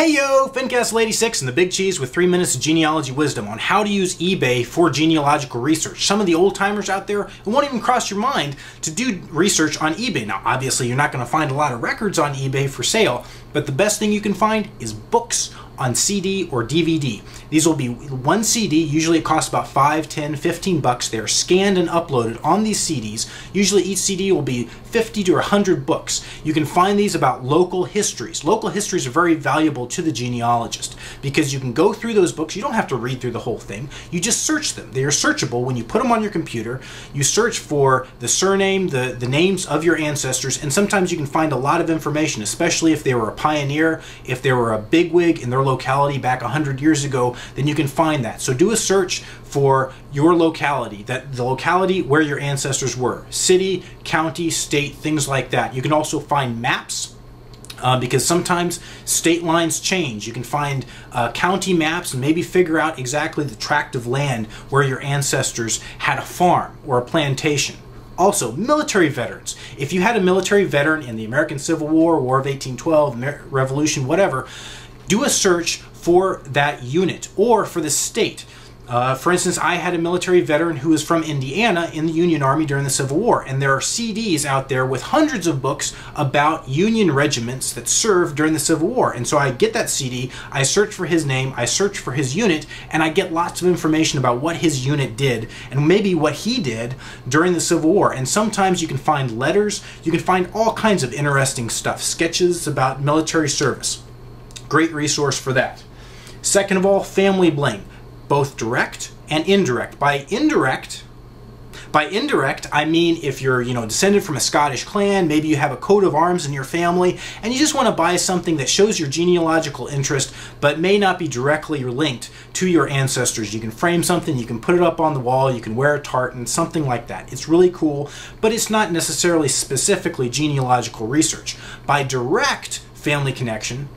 Heyo, Fincastle86 and the Big Cheese with 3 minutes of genealogy wisdom on how to use eBay for genealogical research. Some of the old timers out there, it won't even cross your mind to do research on eBay. Now, obviously, you're not going to find a lot of records on eBay for sale, but the best thing you can find is books on CD or DVD. These will be one CD. Usually it costs about $5, $10, $15. They're scanned and uploaded on these CDs. Usually each CD will be 50 to 100 books. You can find these about local histories. Local histories are very valuable to the genealogist because you can go through those books. You don't have to read through the whole thing. You just search them. They are searchable. When you put them on your computer, you search for the surname, the names of your ancestors, and sometimes you can find a lot of information, especially if they were a pioneer, if they were a bigwig in their locality back 100 years ago, then you can find that. So do a search for your locality, the locality where your ancestors were. City, county, state, things like that. You can also find maps because sometimes state lines change. You can find county maps and maybe figure out exactly the tract of land where your ancestors had a farm or a plantation. Also, military veterans. If you had a military veteran in the American Civil War, War of 1812, Revolution, whatever, do a search for that unit or for the state. For instance, I had a military veteran who was from Indiana in the Union Army during the Civil War, and there are CDs out there with hundreds of books about Union regiments that served during the Civil War. And so I get that CD, I search for his name, I search for his unit, and I get lots of information about what his unit did and maybe what he did during the Civil War. And sometimes you can find letters, you can find all kinds of interesting stuff, sketches about military service. Great resource for that. Second of all, family bling, both direct and indirect. By indirect, I mean if you're, descended from a Scottish clan, maybe you have a coat of arms in your family, and you just want to buy something that shows your genealogical interest, but may not be directly linked to your ancestors. You can frame something, you can put it up on the wall, you can wear a tartan, something like that. It's really cool, but it's not necessarily specifically genealogical research. By direct family connection,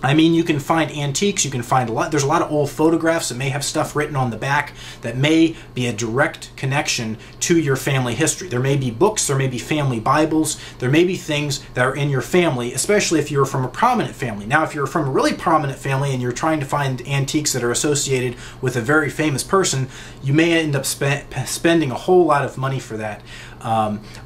I mean, you can find antiques, you can find there's a lot of old photographs that may have stuff written on the back that may be a direct connection to your family history. There may be books, there may be family Bibles, there may be things that are in your family, especially if you're from a prominent family. Now, if you're from a really prominent family and you're trying to find antiques that are associated with a very famous person, you may end up spending a whole lot of money for that.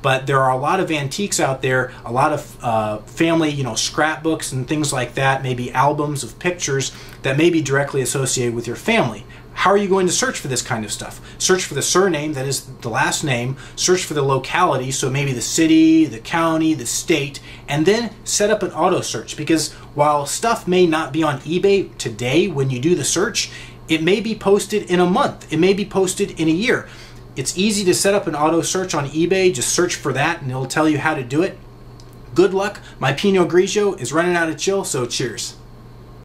But there are a lot of antiques out there, a lot of family, scrapbooks and things like that, maybe albums of pictures that may be directly associated with your family. How are you going to search for this kind of stuff? Search for the surname, that is the last name, search for the locality, so maybe the city, the county, the state, and then set up an auto search, because while stuff may not be on eBay today when you do the search, it may be posted in a month, it may be posted in a year. It's easy to set up an auto search on eBay. Just search for that and it'll tell you how to do it. Good luck. My Pinot Grigio is running out of chill, so cheers.